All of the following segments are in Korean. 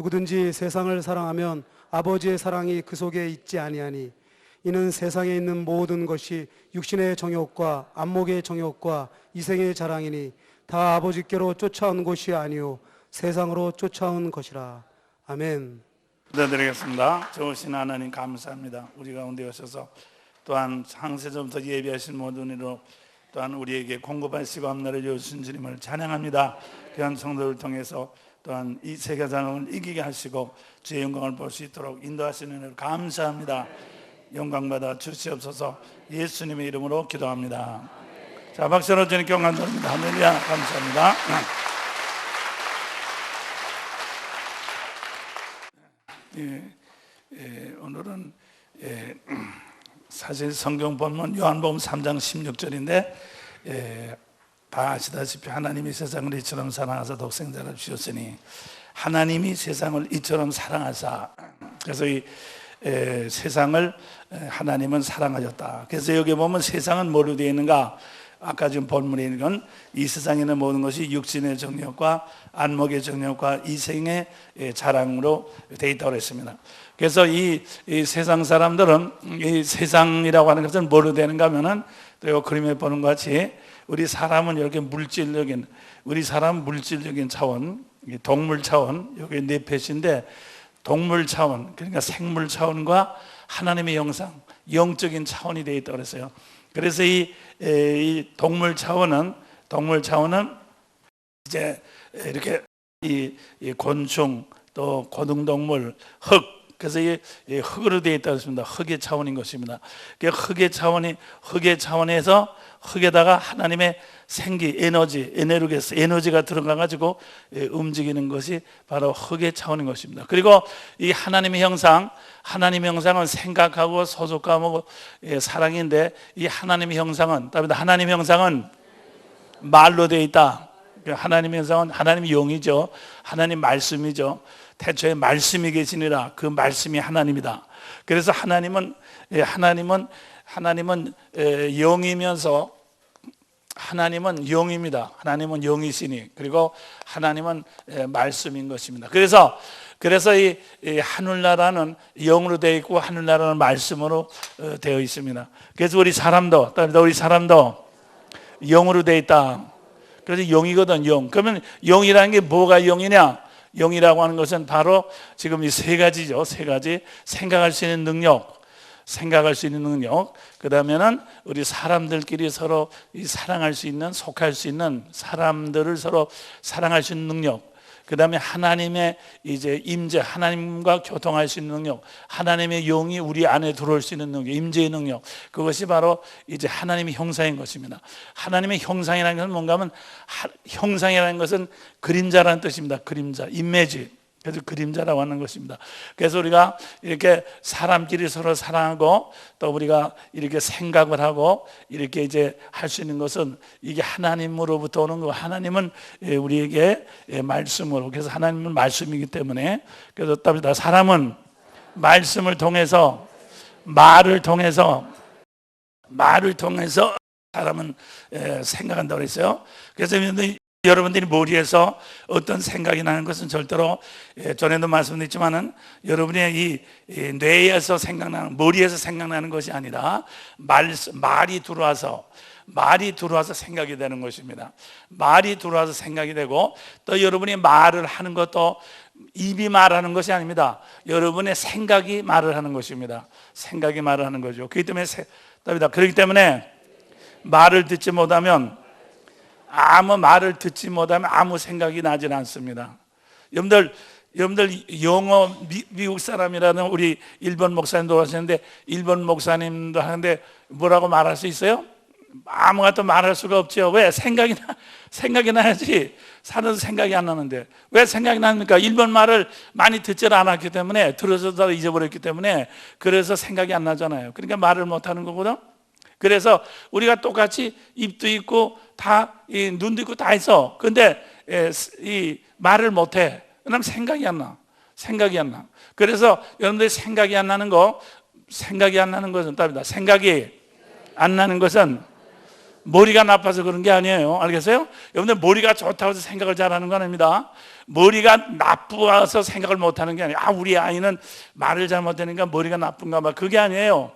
누구든지 세상을 사랑하면 아버지의 사랑이 그 속에 있지 아니하니 이는 세상에 있는 모든 것이 육신의 정욕과 안목의 정욕과 이생의 자랑이니 다 아버지께로 쫓아온 것이 아니요 세상으로 쫓아온 것이라. 아멘. 기도드리겠습니다. 좋으신 하나님 감사합니다. 우리 가운데 오셔서 또한 창세전부터 예비하신 모든 일로 또한 우리에게 공급하시고 앞날을 이루신 주님을 찬양합니다. 귀한 성도를 통해서 또한 이 세계장을 이기게 하시고 주의 영광을 볼 수 있도록 인도하시는 은혜를 감사합니다. 영광받아 주시옵소서. 예수님의 이름으로 기도합니다. 자, 박수로 주님께 영광 돌립니다. 할렐루야. 감사합니다. 오늘은 사실 성경 본문 요한복음 3장 16절인데 다 아시다시피 하나님이 세상을 이처럼 사랑하사 독생자를 주셨으니 하나님이 세상을 이처럼 사랑하사, 그래서 이 세상을 하나님은 사랑하셨다. 그래서 여기 보면 세상은 뭐로 되어 있는가? 아까 지금 본문에 있는 건 이 세상에 있는 모든 것이 육신의 정욕과 안목의 정욕과 이생의 자랑으로 되어 있다고 했습니다. 그래서 이 세상 사람들은 이 세상이라고 하는 것은 뭐로 되는가 하면은 또 그림에 보는 것 같이 우리 사람은 이렇게 물질적인, 우리 사람 물질적인 차원, 동물 차원, 여기 네펫인데 동물 차원, 그러니까 생물 차원과 하나님의 형상, 영적인 차원이 되어 있다고 그랬어요. 그래서 이 동물 차원은 이제 이렇게 이 곤충 또 고등동물, 흙, 그래서 이 흙으로 되어 있다고 했습니다. 흙의 차원인 것입니다. 흙의 차원에서 흙에다가 하나님의 생기, 에너지가 들어가 가지고 움직이는 것이 바로 흙의 차원인 것입니다. 그리고 이 하나님의 형상은 생각하고 소속감하고 사랑인데, 이 하나님의 형상은 말로 되어 있다. 하나님의 형상은 하나님의 영이죠. 하나님 말씀이죠. 태초에 말씀이 계시니라. 그 말씀이 하나님이다. 그래서 하나님은 영이면서 하나님은 영입니다. 하나님은 영이시니, 그리고 하나님은 말씀인 것입니다. 그래서 이 하늘나라는 영으로 되어 있고 하늘나라는 말씀으로 되어 있습니다. 그래서 우리 사람도 영으로 되어 있다. 그래서 영이거든, 영. 그러면 영이라는 게 뭐가 영이냐? 영이라고 하는 것은 바로 지금 이 세 가지죠. 세 가지. 생각할 수 있는 능력, 그 다음에는 우리 사람들끼리 서로 사랑할 수 있는, 속할 수 있는, 사람들을 서로 사랑할 수 있는 능력, 그 다음에 하나님의 이제 임재, 하나님과 교통할 수 있는 능력, 하나님의 영이 우리 안에 들어올 수 있는 능력, 임재의 능력, 그것이 바로 이제 하나님의 형상인 것입니다. 하나님의 형상이라는 것은 뭔가 하면, 형상이라는 것은 그림자라는 뜻입니다. 그림자, 이미지. 그래서 그림자라고 하는 것입니다. 그래서 우리가 이렇게 사람끼리 서로 사랑하고 또 우리가 이렇게 생각을 하고 이렇게 이제 할 수 있는 것은 이게 하나님으로부터 오는 거. 하나님은 우리에게 말씀으로, 그래서 하나님은 말씀이기 때문에, 그래서 사람은 말씀을 통해서, 말을 통해서 사람은 생각한다고 그랬어요. 그래서 여러분들이 머리에서 어떤 생각이 나는 것은 절대로, 전에도 말씀드렸지만은 여러분의 이 뇌에서 생각나는, 머리에서 생각나는 것이 아니라 말이 들어와서 생각이 되는 것입니다. 말이 들어와서 생각이 되고, 또 여러분이 말을 하는 것도 입이 말하는 것이 아닙니다. 여러분의 생각이 말을 하는 것입니다. 생각이 말을 하는 거죠. 그렇기 때문에 말을 듣지 못하면 아무 생각이 나질 않습니다. 여러분들 영어, 미국 사람이라는 우리 일본 목사님도 하시는데, 일본 목사님도 하는데 뭐라고 말할 수 있어요? 아무것도 말할 수가 없죠. 왜? 생각이 나야지. 사는 생각이 안 나는데 왜 생각이 납니까? 일본 말을 많이 듣질 않았기 때문에, 들어서도 잊어버렸기 때문에, 그래서 생각이 안 나잖아요. 그러니까 말을 못하는 거거든. 그래서 우리가 똑같이 입도 있고 다 눈도 있고 다 있어. 근데 이 말을 못해. 왜냐면 생각이 안 나. 그래서 여러분들이 생각이 안 나는 것은 답이다. 생각이 안 나는 것은 머리가 나빠서 그런 게 아니에요. 알겠어요? 여러분들 머리가 좋다고 해서 생각을 잘하는 건 아닙니다. 머리가 나빠서 생각을 못하는 게 아니에요. 우리 아이는 말을 잘못하니까 머리가 나쁜가 봐. 그게 아니에요.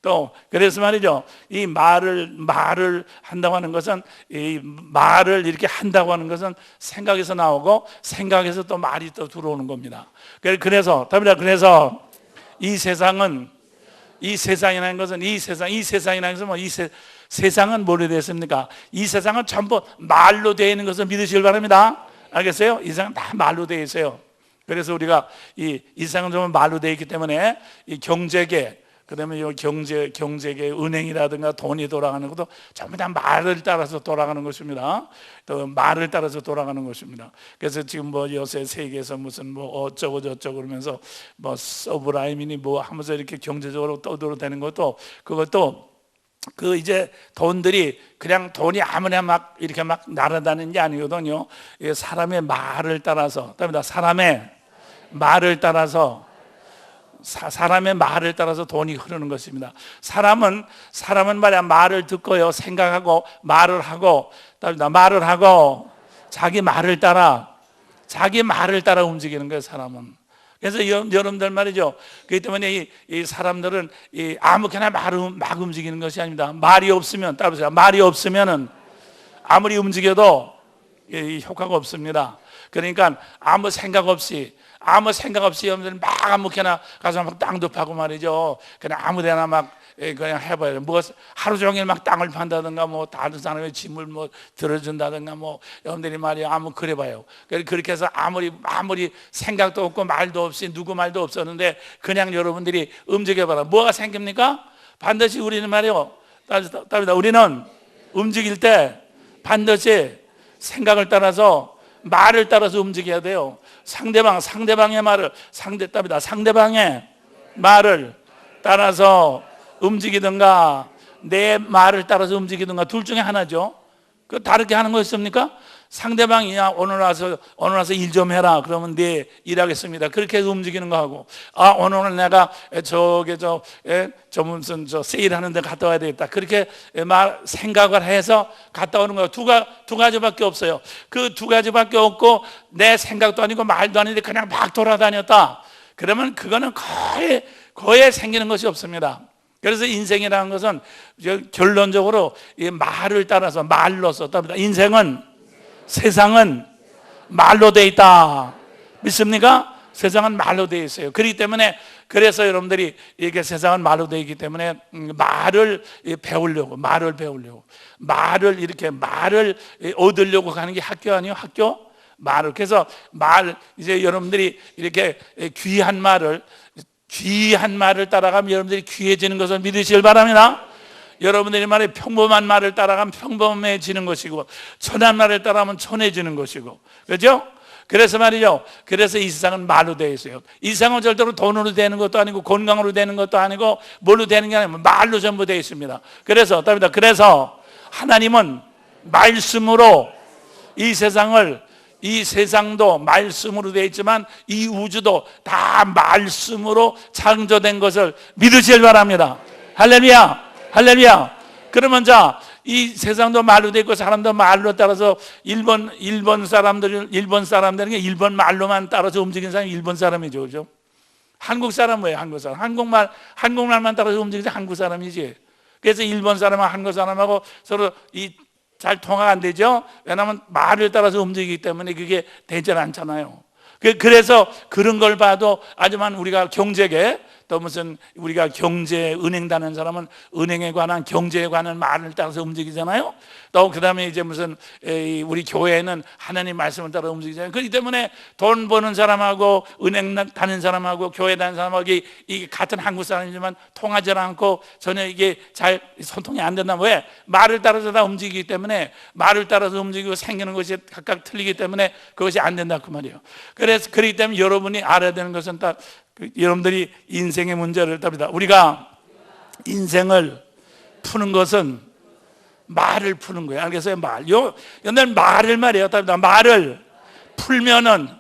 또 그래서 말이죠. 이 말을 한다고 하는 것은, 이 말을 이렇게 한다고 하는 것은 생각에서 나오고, 생각에서 또 말이 또 들어오는 겁니다. 그래서 이 세상이라는 것은 세상은 뭐로 되어 있습니까? 이 세상은 전부 말로 되어 있는 것을 믿으시길 바랍니다. 알겠어요? 이 세상은 다 말로 되어 있어요. 그래서 우리가 이 세상은 전부 말로 되어 있기 때문에 이 경제계, 그다음에 이 경제계, 은행이라든가 돈이 돌아가는 것도 전부 다 말을 따라서 돌아가는 것입니다. 또 말을 따라서 돌아가는 것입니다. 그래서 지금 뭐 요새 세계에서 무슨 뭐 어쩌고 저쩌고 그러면서 뭐 서브라임이니 뭐 하면서 이렇게 경제적으로 떠들어대는 것도, 그것도 그 이제 돈들이 그냥 돈이 아무나 막 이렇게 막 날아다니는 게 아니거든요. 사람의 말을 따라서, 사람의 말을 따라서 돈이 흐르는 것입니다. 사람은 말이야 말을 듣고요, 생각하고 말을 하고 자기 말을 따라 움직이는 거예요, 사람은. 그래서 여러분들 말이죠. 그렇기 때문에 이 사람들은 아무렇게나 막 움직이는 것이 아닙니다. 말이 없으면, 따라보세요. 말이 없으면은 아무리 움직여도 효과가 없습니다. 그러니까 아무 생각 없이 여러분들 막 아무렇게나 가서 막 땅도 파고 말이죠. 그냥 아무데나 막 그냥 해봐요. 뭐 하루 종일 막 땅을 판다든가, 뭐 다른 사람의 짐을 뭐 들어준다든가, 뭐 여러분들이 말이야 그래봐요. 그렇게 해서 아무리 생각도 없고 말도 없이 누구 말도 없었는데 그냥 여러분들이 움직여봐라. 뭐가 생깁니까? 반드시 우리는 말이요, 우리는 움직일 때 반드시 생각을 따라서, 말을 따라서 움직여야 돼요. 상대방의 말을 따라서 움직이든가, 내 말을 따라서 움직이든가, 둘 중에 하나죠. 그 다르게 하는 거 있습니까? 상대방이 오늘 와서 일 좀 해라. 그러면 네 일하겠습니다. 그렇게 해서 움직이는 거 하고, 오늘 내가 무슨 세일하는 데 갔다 와야 되겠다. 그렇게 생각을 해서 갔다 오는 거, 두 가지밖에 없어요. 그 두 가지밖에 없고 내 생각도 아니고 말도 아닌데 그냥 막 돌아다녔다. 그러면 그거는 거의 생기는 것이 없습니다. 그래서 인생이라는 것은 결론적으로 이 말을 따라서, 말로서, 세상은 말로 돼 있다. 믿습니까? 세상은 말로 돼 있어요. 그렇기 때문에, 그래서 여러분들이 이게 세상은 말로 돼 있기 때문에 말을 얻으려고 가는 게 학교 아니에요? 학교? 그래서 이제 여러분들이 이렇게 귀한 말을 따라가면 여러분들이 귀해지는 것을 믿으시길 바랍니다. 여러분들이 말에 평범한 말을 따라가면 평범해지는 것이고, 천한 말을 따라가면 천해지는 것이고, 그렇죠? 그래서 말이죠. 그래서 이 세상은 말로 되어 있어요. 이 세상은 절대로 돈으로 되는 것도 아니고 건강으로 되는 것도 아니고 뭘로 되는 게 아니고 말로 전부 되어 있습니다. 그래서 하나님은 말씀으로 이 세상도 말씀으로 되어 있지만 이 우주도 다 말씀으로 창조된 것을 믿으시길 바랍니다. 할렐루야. 그러면 이 세상도 말로 되어 있고 사람도 말로 따라서 일본 사람들은 일본 말로만 따라서 움직이는 사람이 일본 사람이죠. 그죠? 한국 사람 뭐예요? 한국 사람. 한국말만 따라서 움직이는 한국 사람이지. 그래서 일본 사람하고 한국 사람하고 서로 잘 통화가 안 되죠? 왜냐하면 말을 따라서 움직이기 때문에 그게 되질 않잖아요. 그래서 그런 걸 봐도, 하지만 우리가 경제계, 또 무슨 우리가 은행 다는 사람은 은행에 관한, 경제에 관한 말을 따라서 움직이잖아요. 또 그 다음에 이제 무슨 우리 교회는 하나님 말씀을 따라 움직이잖아요. 그렇기 때문에 돈 버는 사람하고 은행 다는 사람하고 교회 다는 사람하고 이게 같은 한국 사람이지만 통하지 않고 전혀 이게 잘 소통이 안 된다. 왜? 말을 따라서 다 움직이기 때문에, 말을 따라서 움직이고 생기는 것이 각각 틀리기 때문에 그것이 안 된다 그 말이에요. 그래서 그렇기 때문에 여러분이 알아야 되는 것은 딱 여러분들이 인생의 문제를 답니다. 우리가 인생을 푸는 것은 말을 푸는 거예요. 알겠어요? 근데 말을 말이에요. 말을 풀면은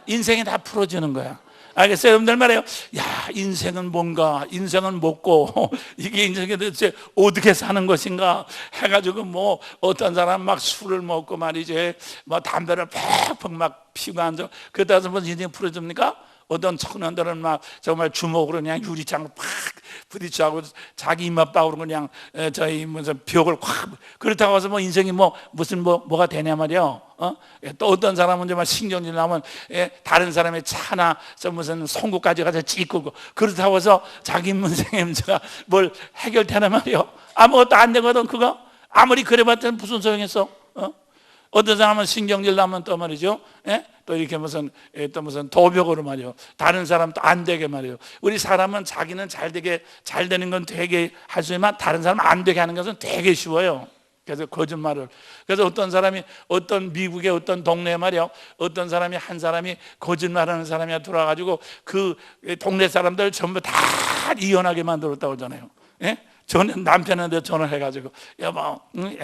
인생이 다 풀어지는 거야. 알겠어요? 여러분들 말이에요. 야, 인생은 뭔가, 인생은 뭐고, 이게 인생이 도대체 어떻게 사는 것인가 해가지고 뭐 어떤 사람 막 술을 먹고 말이지, 뭐 담배를 팍팍 막 피고 앉아. 그러다 해서 뭐 인생 풀어줍니까? 어떤 청년들은 막 정말 주먹으로 그냥 유리창을 팍 부딪혀하고 자기 입맛박으로 그냥 저희 무슨 벽을 확, 그렇다고 해서 뭐 인생이 뭐 무슨 뭐가 되냐 말이요. 또 어떤 사람은 정말 신경질 나면 다른 사람의 차나 저 무슨 송구까지 가서 찌고, 그렇다고 해서 자기 인생의 문제가 뭘 해결되나 말이요. 아무것도 안 되거든. 그거 아무리 그래봤자 무슨 소용있어? 어떤 사람은 신경질 나면 또 말이죠. 또 이렇게 무슨 도벽으로 말이요. 다른 사람 또 안 되게 말이요. 우리 사람은 자기는 잘 되는 건 되게 할 수 있지만 다른 사람 안 되게 하는 것은 되게 쉬워요. 그래서 거짓말을. 그래서 어떤 사람이 어떤 미국의 어떤 동네에 말이요. 어떤 사람이 한 사람이 거짓말하는 사람이 들어와가지고 그 동네 사람들 전부 다 이혼하게 만들었다고 하잖아요. 저는 남편한테 전화해가지고 여보,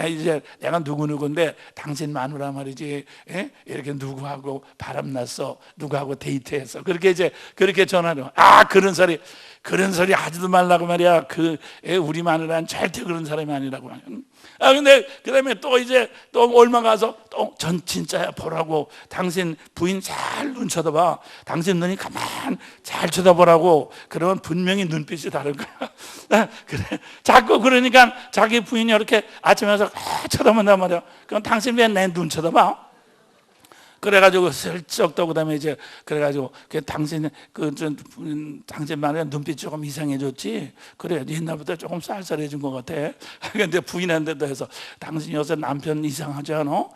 이제 내가 누구누구인데 당신 마누라 말이지, 이렇게 누구하고 바람났어, 누구하고 데이트했어, 그렇게 전화를. 그런 소리 하지도 말라고 말이야. 우리 마누라는 절대 그런 사람이 아니라고. 근데 그 다음에 또 얼마 가서 또 전 진짜야 보라고, 당신 부인 잘 눈 쳐다봐, 당신 눈이 가만 잘 쳐다보라고. 그러면 분명히 눈빛이 다를 거야. 그래, 자꾸 그러니까 자기 부인이 이렇게 아침에 와서 쳐다본단 말이야. 그럼 당신 왜 내 눈 쳐다봐? 그래가지고 슬쩍 또 그다음에 이제 그래가지고 당신 당신 말에 눈빛 조금 이상해졌지. 그래, 옛날보다 조금 쌀쌀해진 것 같아. 근데 부인한테도 해서 당신 요새 남편 이상하지 않아?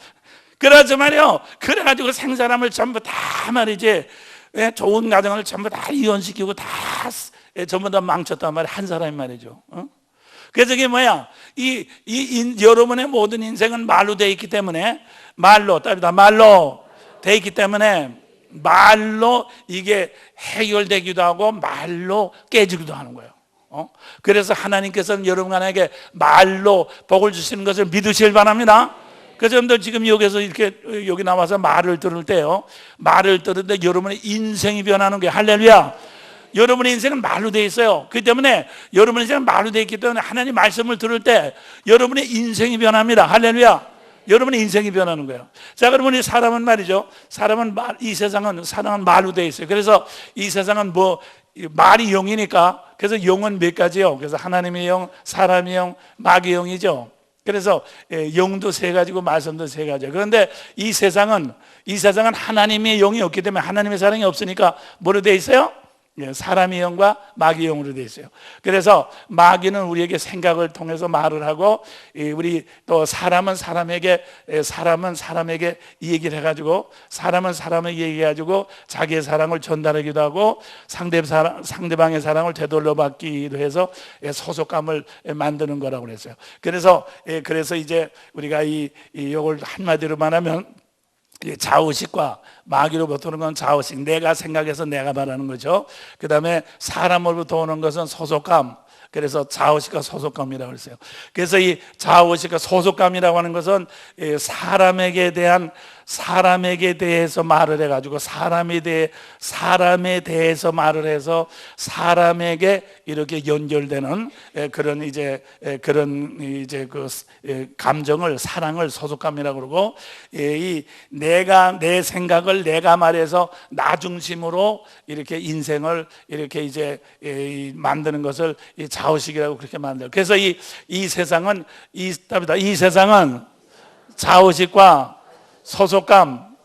그러지 말이요. 그래가지고 생사람을 전부 다 말이지, 좋은 가정을 전부 다 이혼시키고 다 전부 다 망쳤단 말이야. 한 사람이 말이죠. 그래서 이게 뭐야? 여러분의 모든 인생은 말로 돼 있기 때문에, 말로 돼 있기 때문에 말로 이게 해결되기도 하고 말로 깨지기도 하는 거예요. 그래서 하나님께서는 여러분에게 말로 복을 주시는 것을 믿으시길 바랍니다. 그래서 여러분들 지금 여기서 이렇게 여기 나와서 말을 들을 때요, 말을 들을 때 여러분의 인생이 변하는 거예요. 할렐루야. 여러분의 인생은 말로 되어 있어요. 그렇기 때문에 여러분의 인생은 말로 되어 있기 때문에 하나님 말씀을 들을 때 여러분의 인생이 변합니다. 할렐루야. 여러분의 인생이 변하는 거예요. 자, 그러면 이 사람은 말이죠, 이 세상은 사람은 말로 되어 있어요. 그래서 이 세상은 말이 영이니까, 그래서 영은 몇 가지요? 그래서 하나님의 영, 사람의 영, 마귀의 영이죠. 그래서 영도 세 가지고 말씀도 세 가지예요. 그런데 이 세상은 하나님의 영이 없기 때문에, 하나님의 사랑이 없으니까 뭐로 되어 있어요? 사람의 영과 마귀의 영으로 되어 있어요. 그래서 마귀는 우리에게 생각을 통해서 말을 하고, 우리 또 사람은 사람에게 이 얘기를 해가지고, 사람은 사람에게 얘기해가지고 자기의 사랑을 전달하기도 하고 상대방의 사랑을 되돌려 받기도 해서 소속감을 만드는 거라고 그랬어요. 그래서 이제 우리가 이걸 한마디로 말하면 자의식과 마귀로부터 오는 건 자의식, 내가 생각해서 내가 말하는 거죠. 그 다음에 사람으로부터 오는 것은 소속감, 그래서 자의식과 소속감이라고 했어요. 그래서 이 자의식과 소속감이라고 하는 것은 사람에게 대해서 말을 해가지고 사람에 대해서 말을 해서 사람에게 이렇게 연결되는 그런 감정을, 사랑을 소속감이라고 그러고, 내 생각을 내가 말해서 나 중심으로 이렇게 인생을 이렇게 만드는 것을 자의식이라고 그렇게 만들어요. 그래서 이 세상은 자의식과 소속감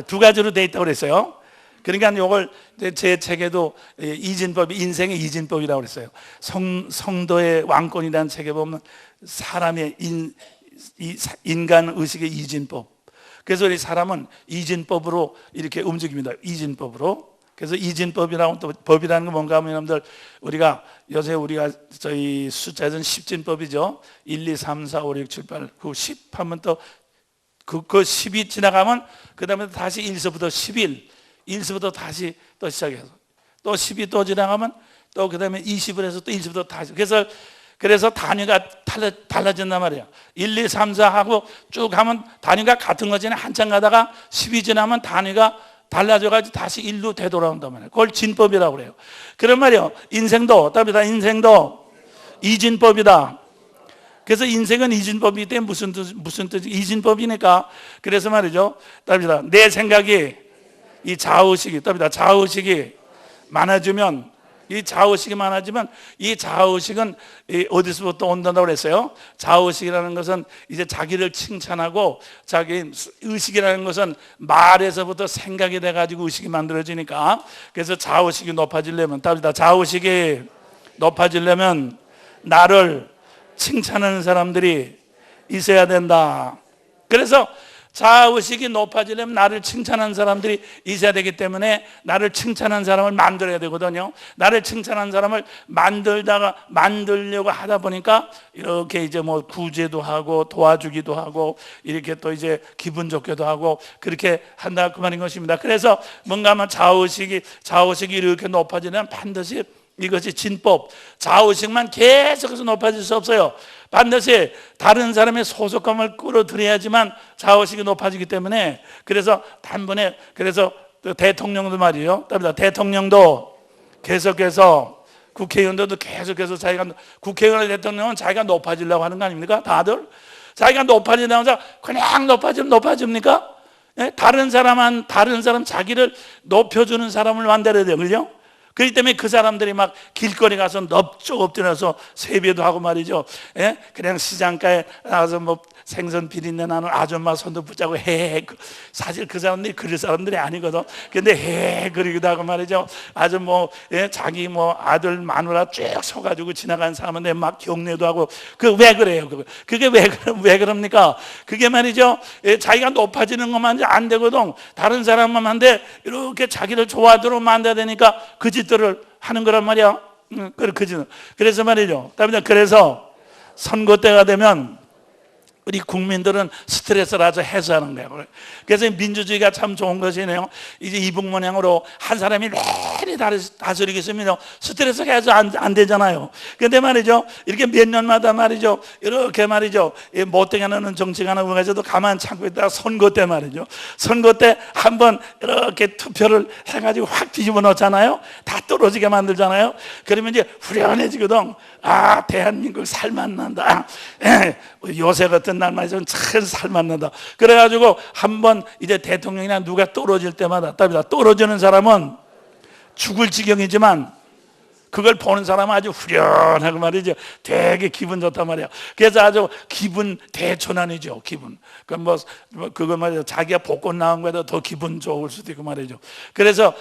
두 가지로 되어 있다고 그랬어요. 그러니까 이걸 제 책에도 인생의 이진법이라고 그랬어요. 성도의 왕권이라는 책에 보면 사람의 인간 의식의 이진법. 그래서 우리 사람은 이진법으로 이렇게 움직입니다. 이진법으로. 그래서 이진법이라고, 또 법이라는 건 뭔가 하면 여러분들, 요새 우리가 저희 숫자에서는 10진법이죠. 1, 2, 3, 4, 5, 6, 7, 8, 9, 10 하면 또 그 10이 지나가면 그 다음에 다시 1서부터 11, 1서부터 다시 또 시작해서 또 10이 또 지나가면 또 그 다음에 20을 해서 또 1서부터 다시, 그래서 단위가 달라진단 말이에요. 1, 2, 3, 4 하고 쭉 하면 단위가 같은 거지만 한참 가다가 10이 지나면 단위가 달라져가지고 다시 일로 되돌아온단 말이에요. 그걸 진법이라고 그래요. 그런 말이요. 인생도 답이다. 인생도 이진법이다. 그래서 인생은 이진법이기 때문에 무슨 뜻이 이진법이니까 그래서 말이죠. 답이다. 내 생각이 이 좌우식이 답이다. 좌우식이 많아지면 이 좌우식이 많아지면 이 좌우식은 어디서부터 온다고 그랬어요? 좌우식이라는 것은 이제 자기를 칭찬하고 자기 의식이라는 것은 말에서부터 생각이 돼가지고 의식이 만들어지니까 그래서 좌우식이 높아지려면 답이다. 좌우식이 높아지려면 나를 칭찬하는 사람들이 있어야 된다. 그래서 좌우식이 높아지려면 나를 칭찬하는 사람들이 있어야 되기 때문에 나를 칭찬하는 사람을 만들어야 되거든요. 나를 칭찬하는 사람을 만들려고 하다 보니까 이렇게 이제 뭐 구제도 하고 도와주기도 하고 이렇게 또 이제 기분 좋게도 하고 그렇게 한다 그 말인 것입니다. 그래서 뭔가 하면 좌우식이 이렇게 높아지면 반드시 이것이 진법. 좌우식만 계속해서 높아질 수 없어요. 반드시 다른 사람의 소속감을 끌어들여야지만 좌우식이 높아지기 때문에 그래서 단번에 그래서 대통령도 말이에요. 대통령도 계속해서 국회의원들도 계속해서 자기가 국회의원 대통령은 자기가 높아지려고 하는 거 아닙니까? 다들 자기가 높아지려고 해서 그냥 높아집니까? 예? 다른 사람 자기를 높여주는 사람을 만들어야 돼요. 그죠? 그렇기 때문에 그 사람들이 막 길거리 가서 넙죽 엎드려서 세배도 하고 말이죠. 예? 그냥 시장가에 나가서 뭐 생선 비린내 나는 아줌마 손도 붙잡고 헤헤. 사실 그 사람들이 그럴 사람들이 아니거든. 근데 헤헤 그러기도 하고 말이죠. 아주 뭐 자기 뭐 아들 마누라 쭉 서가지고 지나가는 사람한테 막 경례도 하고 그 왜 그래요? 그게 왜 그럽니까? 그게 말이죠. 자기가 높아지는 것만 안 되거든. 다른 사람한테 이렇게 자기를 좋아하도록 만들어야 되니까 그 짓들을 하는 거란 말이야. 그래서 말이죠. 그래서 선거 때가 되면 우리 국민들은 스트레스를 아주 해소하는 거예요. 그래서 민주주의가 참 좋은 것이네요. 이제 이북 모양으로 한 사람이 매일 다스리고 있으면 스트레스가 해소 안 되잖아요. 그런데 말이죠, 이렇게 몇 년마다 말이죠, 이렇게 말이죠, 못되게 하는 정치가 나오면서도 가만 참고 있다가 선거 때 말이죠, 선거 때 한번 이렇게 투표를 해가지고 확 뒤집어 놓잖아요. 다 떨어지게 만들잖아요. 그러면 이제 후련해지거든. 아, 대한민국 살맛난다. 요새 같은 날만 있으면 참 살맛난다. 그래가지고 한번 이제 대통령이나 누가 떨어질 때마다 떨어지는 사람은 죽을 지경이지만 그걸 보는 사람은 아주 후련하고 말이죠. 되게 기분 좋단 말이야. 그래서 아주 기분 대천안이죠. 기분. 그거 말이죠. 자기가 복권 나온 거에도 더 기분 좋을 수도 있고 말이죠. 그래서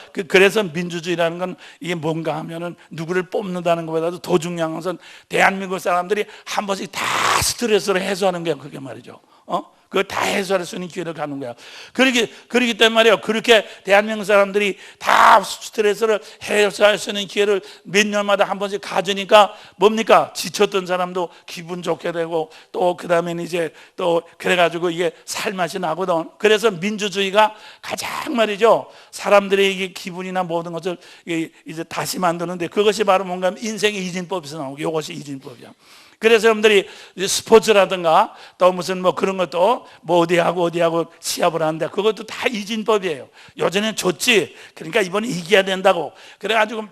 민주주의라는 건 이게 뭔가 하면은 누구를 뽑는다는 것보다도 더 중요한 것은 대한민국 사람들이 한 번씩 다 스트레스를 해소하는 거야. 그게 말이죠. 그걸 다 해소할 수 있는 기회를 갖는 거야. 그러기 때문에 말이에요. 그렇게 대한민국 사람들이 다 스트레스를 해소할 수 있는 기회를 몇 년마다 한 번씩 가지니까 뭡니까? 지쳤던 사람도 기분 좋게 되고 또 그 다음에 이제 또 그래가지고 이게 살맛이 나거든. 그래서 민주주의가 가장 말이죠. 사람들의 이게 기분이나 모든 것을 이제 다시 만드는데 그것이 바로 뭔가 하면 인생의 이진법에서 나오고 이것이 이진법이야. 그래서 여러분들이 스포츠라든가 또 무슨 뭐 그런 것도 뭐 어디하고 시합을 하는데 그것도 다 이진법이에요. 요즘엔 졌지. 그러니까 이번에 이겨야 된다고. 그래가지고 막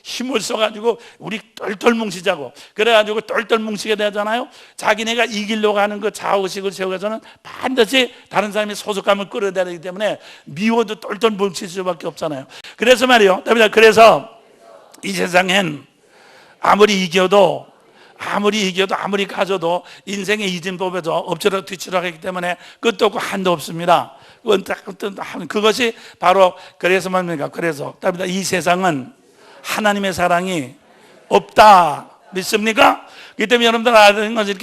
힘을 써가지고 우리 똘똘 뭉치자고. 그래가지고 똘똘 뭉치게 되잖아요. 자기네가 이기려고 하는 그 좌우식을 세우고서는 반드시 다른 사람의 소속감을 끌어내야 되기 때문에 미워도 똘똘 뭉칠 수밖에 없잖아요. 그래서 말이요. 그래서 이 세상엔 아무리 가져도 인생의 이진법에도 엎치락 뒤치락 하기 때문에 끝도 없고 한도 없습니다. 그것이 바로 그래서 말입니까? 그래서 이 세상은 하나님의 사랑이 없다. 믿습니까? 그렇기 때문에 여러분들 아는 것은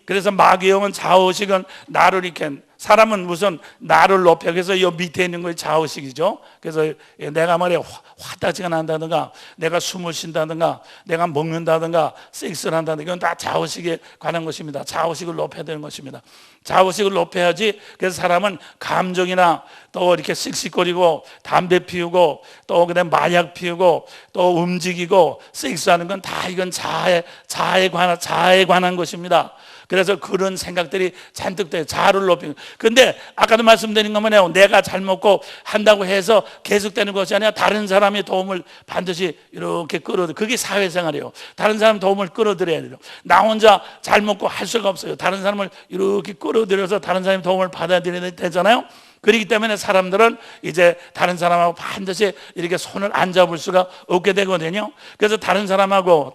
그래서 마귀형은 좌우식은 나를 이렇게 사람은 무슨 나를 높여 그래서 이 밑에 있는 것이 좌우식이죠. 그래서 내가 말이야 화딱지가 난다든가 내가 숨을 쉰다든가 내가 먹는다든가 섹스를 한다든가 이건 다 좌우식에 관한 것입니다. 좌우식을 높여야 되는 것입니다. 좌우식을 높여야지. 그래서 사람은 감정이나 또 이렇게 씩씩거리고 담배 피우고 또 그다음 마약 피우고 또 움직이고 섹스하는 건 다 이건 자아에 관한 것입니다. 그래서 그런 생각들이 잔뜩 돼요. 자아를 높이는. 근데 아까도 말씀드린 건 뭐냐면 내가 잘 먹고 한다고 해서 계속되는 것이 아니라 다른 사람의 도움을 반드시 이렇게 끌어들여. 그게 사회생활이에요. 다른 사람 도움을 끌어들여야 돼요. 나 혼자 잘 먹고 할 수가 없어요. 다른 사람을 이렇게 끌어들여서 다른 사람의 도움을 받아들여야 되잖아요. 그렇기 때문에 사람들은 이제 다른 사람하고 반드시 이렇게 손을 안 잡을 수가 없게 되거든요. 그래서 다른 사람하고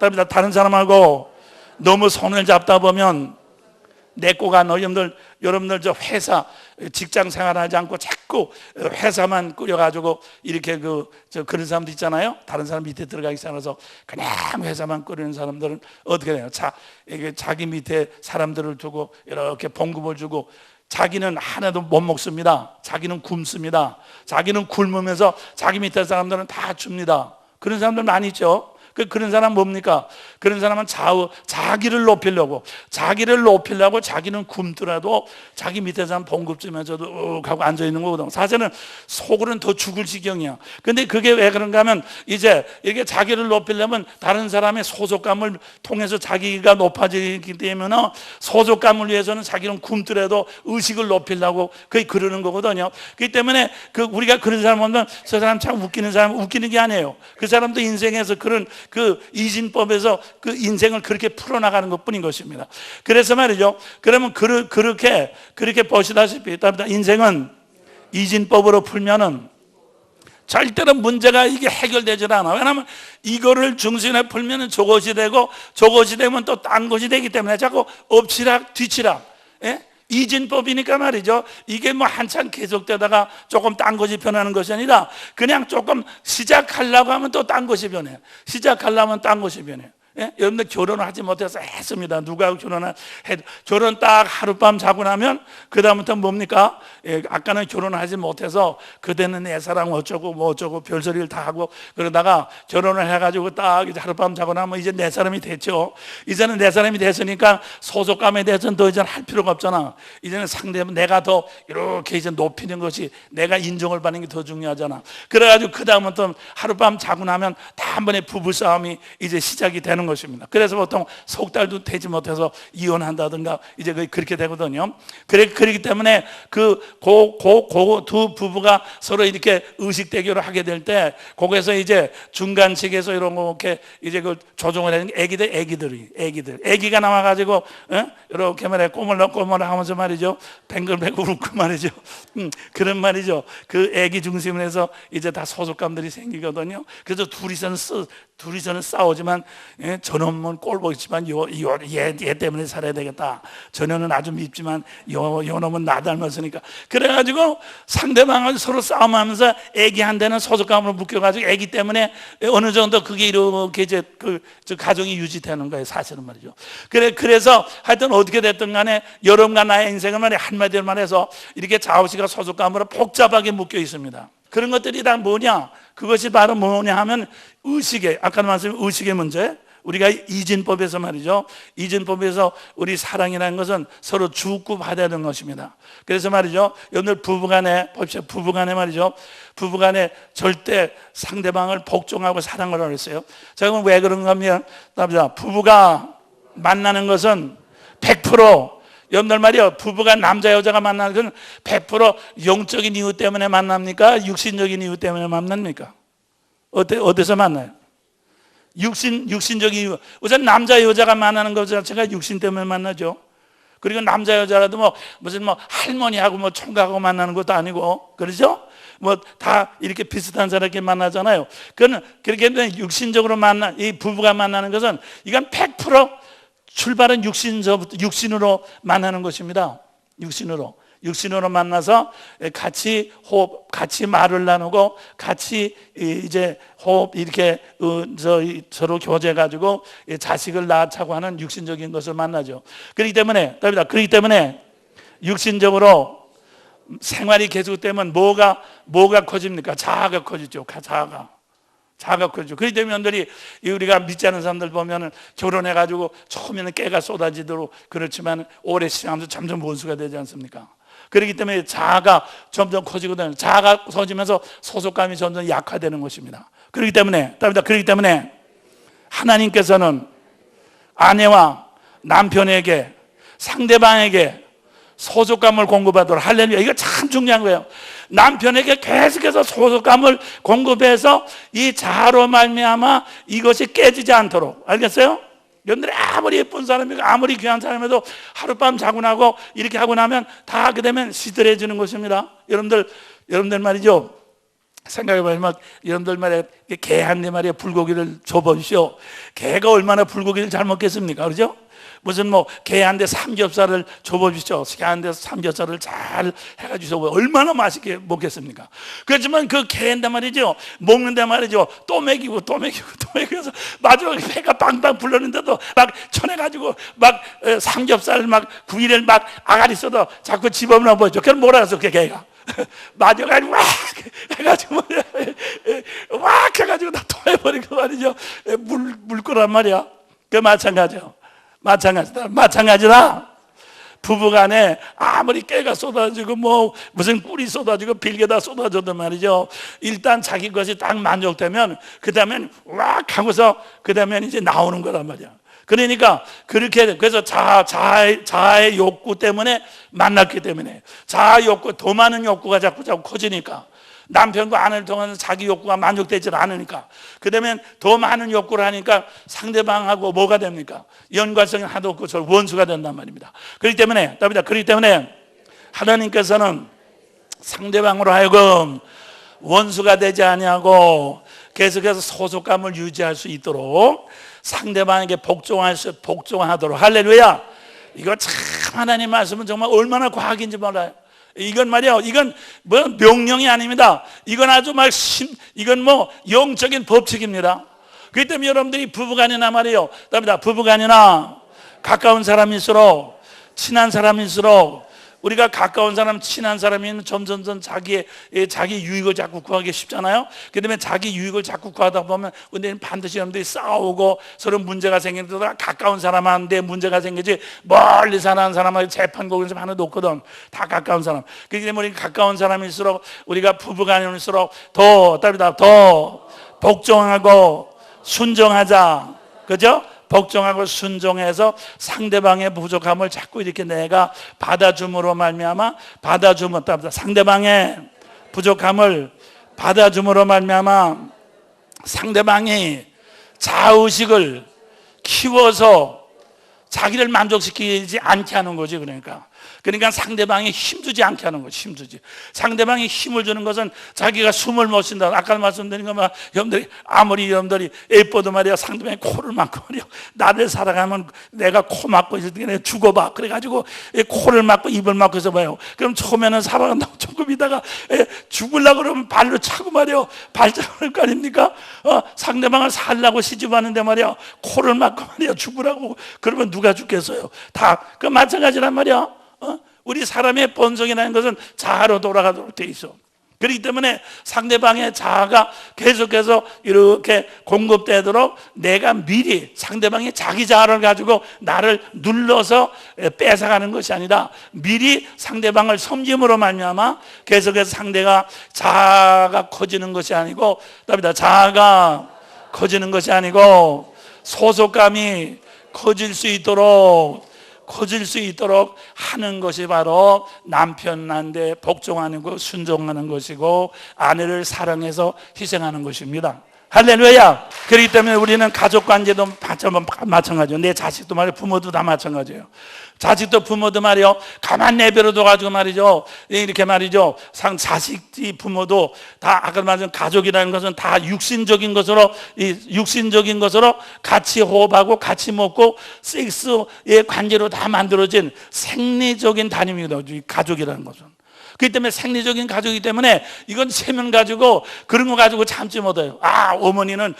너무 손을 잡다 보면 내 거가 여러분들 저 회사 직장 생활하지 않고 자꾸 회사만 꾸려가지고 이렇게 그런 사람도 있잖아요. 다른 사람 밑에 들어가기 싫어서 그냥 회사만 꾸리는 사람들은 어떻게 돼요? 이게 자기 밑에 사람들을 두고 이렇게 봉급을 주고 자기는 하나도 못 먹습니다. 자기는 굶습니다. 자기는 굶으면서 자기 밑에 사람들은 다 줍니다. 그런 사람들 많이 있죠. 그런 사람 뭡니까? 그런 사람은 자기를 높이려고 자기는 굶더라도 자기 밑에 사람 봉급 주면서도 하고 앉아있는 거거든. 사실은 속으로는 더 죽을 지경이야. 근데 그게 왜 그런가 하면 이제 이렇게 자기를 높이려면 다른 사람의 소속감을 통해서 자기가 높아지기 때문에 소속감을 위해서는 자기는 굶더라도 의식을 높이려고 그러는 거거든요. 그렇기 때문에 우리가 그런 사람 보면 저 사람 참 웃기는 사람, 웃기는 게 아니에요. 그 사람도 인생에서 그런 이진법에서 그 인생을 그렇게 풀어나가는 것 뿐인 것입니다. 그래서 말이죠. 그러면 그렇게 보시다시피 인생은 이진법으로 풀면은 절대로 문제가 이게 해결되질 않아. 왜냐하면 이거를 중심에 풀면은 저것이 되고 저것이 되면 또 딴 것이 되기 때문에 자꾸 엎치락 뒤치락. 예? 이진법이니까 말이죠. 이게 뭐 한참 계속되다가 조금 딴 것이 변하는 것이 아니라 그냥 조금 시작하려고 하면 또 딴 것이 변해요. 시작하려면 딴 것이 변해요. 예? 여러분들 결혼을 하지 못해서 했습니다. 누가 결혼 딱 하룻밤 자고 나면 그 다음부터 뭡니까? 예, 아까는 결혼을 하지 못해서 그대는 내 사랑 어쩌고 뭐 어쩌고 별소리를 다 하고 그러다가 결혼을 해가지고 딱 이제 하룻밤 자고 나면 이제 내 사람이 됐죠. 이제는 내 사람이 됐으니까 소속감에 대해서는 더 이제는 할 필요가 없잖아. 이제는 상대면 내가 더 이렇게 이제 높이는 것이 내가 인정을 받는 게 더 중요하잖아. 그래가지고 그 다음부터 하룻밤 자고 나면 다 한 번에 부부싸움이 이제 시작이 되는 것입니다. 그래서 보통 석 달도 되지 못해서 이혼한다든가 이제 그렇게 되거든요. 그렇기 때문에 그 두 부부가 서로 이렇게 의식 대결을 하게 될 때 거기서 이제 중간측에서 이렇게 이제 조정을 하는 애기가 나와가지고 이렇게 말해 꼬물러 하면서 말이죠. 뱅글뱅글 웃고 말이죠. 그런 말이죠. 그 애기 중심에서 이제 다 소속감들이 생기거든요. 그래서 둘이서는 싸우지만 저놈은 꼴보기지만 얘 때문에 살아야 되겠다. 저놈은 아주 밉지만 요 놈은 나 닮았으니까. 그래가지고 상대방을 서로 싸움하면서 애기한테는 소속감으로 묶여가지고 애기 때문에 어느 정도 그게 이렇게 이제 저 가정이 유지되는 거예요. 사실은 말이죠. 그래서 하여튼 어떻게 됐든 간에 여러분과 나의 인생은 말이야 한마디로 말해서 이렇게 좌우시가 소속감으로 복잡하게 묶여 있습니다. 그런 것들이 다 뭐냐? 그것이 바로 뭐냐 하면 아까도 말씀드린 의식의 문제. 우리가 이진법에서 말이죠. 이진법에서 우리 사랑이라는 것은 서로 주고 받아야 되는 것입니다. 그래서 말이죠. 여러분들 부부간에 말이죠. 부부간에 절대 상대방을 복종하고 사랑을 하랬어요. 자, 그럼 왜 그런가 하면 부부가 만나는 것은 100% 여러분들 말이요. 부부가 남자 여자가 만나는 것은 100% 영적인 이유 때문에 만납니까? 육신적인 이유 때문에 만납니까? 어디서 만나요? 육신적인 이유. 우선 남자 여자가 만나는 것 자체가 육신 때문에 만나죠. 그리고 남자 여자라도 무슨 할머니하고 총각하고 만나는 것도 아니고 그렇죠? 다 이렇게 비슷한 사람끼리 만나잖아요. 그렇게 육신적으로 이 부부가 만나는 것은 이건 100% 출발은 육신으로 만나는 것입니다. 육신으로 만나서 같이 호흡, 같이 말을 나누고 같이 이제 호흡 이렇게 서로 교제해가지고 자식을 낳자고 하는 육신적인 것을 만나죠. 그렇기 때문에 육신적으로 생활이 계속되면 뭐가 커집니까? 자아가 커지죠. 자아가 커지죠. 그렇기 때문에 우리가 믿지 않는 사람들 보면 결혼해가지고 처음에는 깨가 쏟아지도록 그렇지만 오래 시간하면서 점점 원수가 되지 않습니까? 그렇기 때문에 자아가 점점 커지거든요. 자아가 커지면서 소속감이 점점 약화되는 것입니다. 그렇기 때문에 하나님께서는 아내와 남편에게 상대방에게 소속감을 공급하도록. 할렐루야. 이거 참 중요한 거예요. 남편에게 계속해서 소속감을 공급해서 이 자아로 말미암아 이것이 깨지지 않도록. 알겠어요? 여러분들이 아무리 예쁜 사람이고 아무리 귀한 사람이라도 하룻밤 자고 나고 이렇게 하고 나면 다 하게 되면 시들해지는 것입니다. 여러분들 말이죠, 생각해보면 여러분들 말에 개 한 대 말이에 불고기를 줘보십시오. 개가 얼마나 불고기를 잘 먹겠습니까? 그렇죠? 무슨 뭐 개 한 대 삼겹살을 줘보십시오. 개 한 대 삼겹살을 잘 해가지고 얼마나 맛있게 먹겠습니까? 그렇지만 그 개인데 말이죠, 먹는데 말이죠, 또 먹이고 해서 마지막에 배가 빵빵 불렀는데도 막 쳐내가지고 막 삼겹살 막 구이를 막 아가리 써도 자꾸 집어넣어 보죠. 그럼 뭐라 해서 그 개가 맞아가지고 왁 해가지고 왁 해가지고 다 토해버리고 말이죠. 물 거란 말이야. 그 마찬가지다. 부부간에 아무리 깨가 쏟아지고 뭐 무슨 꿀이 쏟아지고 빌개다 쏟아져도 말이죠, 일단 자기 것이 딱 만족되면 그 다음엔 왁 하고서 그 다음엔 이제 나오는 거란 말이야. 그러니까 그렇게, 그래서 자아의 욕구 때문에 만났기 때문에, 자아 욕구, 더 많은 욕구가 자꾸 커지니까, 남편과 아내를 통해서 자기 욕구가 만족되지 않으니까, 그 다음에 더 많은 욕구를 하니까 상대방하고 뭐가 됩니까? 연관성이 하나도 없고 저 원수가 된단 말입니다. 그렇기 때문에 하나님께서는 상대방으로 하여금 원수가 되지 아니하고 계속해서 소속감을 유지할 수 있도록 상대방에게 복종하도록. 할렐루야. 이거 참 하나님 말씀은 정말 얼마나 과학인지 몰라요. 이건 말이야, 이건 뭐 명령이 아닙니다. 이건 아주 이건 뭐 영적인 법칙입니다. 그렇기 때문에 여러분들이 부부간이나 말이에요, 부부간이나 가까운 사람일수록, 친한 사람일수록, 우리가 가까운 사람, 친한 사람이면 점점 자기 유익을 자꾸 구하기 쉽잖아요. 그다음에 자기 유익을 자꾸 구하다 보면 우리는 반드시 여러분들이 싸우고 서로 문제가 생기는데, 가까운 사람한테 문제가 생기지 멀리 사는 사람한테 재판국에서 하나도 없거든. 다 가까운 사람. 그렇기 때문에 우리 가까운 사람일수록, 우리가 부부간일수록 더 복종하고 순종하자. 그죠? 복종하고 순종해서 상대방의 부족함을 자꾸 이렇게 내가 받아줌으로 말미암아, 상대방의 부족함을 받아줌으로 말미암아 상대방이 자의식을 키워서 자기를 만족시키지 않게 하는 거지. 그러니까 상대방이 힘주지 않게 하는 거지. 상대방이 힘을 주는 것은 자기가 숨을 못 쉰다. 아까 말씀드린 것만, 여러분들이 예뻐도 말이야, 상대방이 코를 막고 말이야, 나를 살아가면 내가 코 막고 있을 때 죽어봐. 그래가지고 코를 막고 입을 막고 해서 봐요. 그럼 처음에는 살아간다고 조금 있다가 죽으려고 그러면 발로 차고 말이야, 발작할 거 아닙니까? 상대방을 살라고 시집하는데 말이야, 코를 막고 말이야, 죽으라고 그러면 누가 죽겠어요? 다 그 마찬가지란 말이야. 우리 사람의 본성이라는 것은 자아로 돌아가도록 돼 있어. 그렇기 때문에 상대방의 자아가 계속해서 이렇게 공급되도록 내가 미리 상대방이 자기 자아를 가지고 나를 눌러서 뺏어가는 것이 아니라 미리 상대방을 섬김으로 말미암아 계속해서 상대가 자아가 커지는 것이 아니고, 자아가 커지는 것이 아니고 소속감이 커질 수 있도록 하는 것이 바로 남편한테 복종하는 것, 순종하는 것이고 아내를 사랑해서 희생하는 것입니다. 할렐루야. 그렇기 때문에 우리는 가족 관계도 마찬가지예요. 내 자식도 말이에요, 부모도 다 마찬가지예요. 자식도 부모도 말이요, 가만 내버려둬 가지고 말이죠, 이렇게 말이죠, 자식이 부모도 다 아까 말한 가족이라는 것은 다 육신적인 것으로 같이 호흡하고 같이 먹고 섹스의 관계로 다 만들어진 생리적인 단임입니다. 가족이라는 것은. 그렇기 때문에 생리적인 가족이기 때문에 이건 세면 가지고 그런 거 가지고 참지 못해요. 어머니는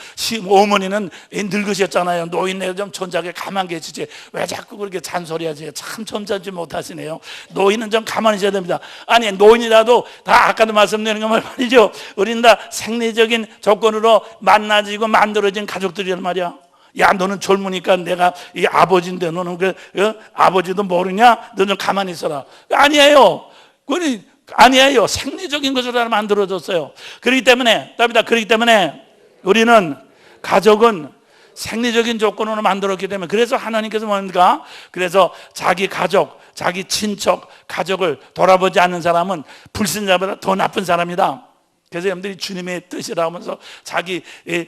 늙으셨잖아요. 노인네 좀 존재하게 가만 계시지 왜 자꾸 그렇게 잔소리하세요? 참 점잖지 못하시네요. 노인은 좀 가만히 있어야 됩니다. 아니, 노인이라도 다 아까도 말씀드린 거 말이죠, 우리는 다 생리적인 조건으로 만나지고 만들어진 가족들이란 말이야. 야, 너는 젊으니까 내가 이 아버지인데 너는 아버지도 모르냐? 너 좀 가만히 있어라. 아니에요. 아니에요. 생리적인 것으로 만들어졌어요. 그렇기 때문에 우리는 가족은 생리적인 조건으로 만들었기 때문에, 그래서 하나님께서 뭡니까? 그래서 자기 가족, 자기 친척, 가족을 돌아보지 않는 사람은 불신자보다 더 나쁜 사람이다. 그래서 여러분들이 주님의 뜻이라 하면서 자기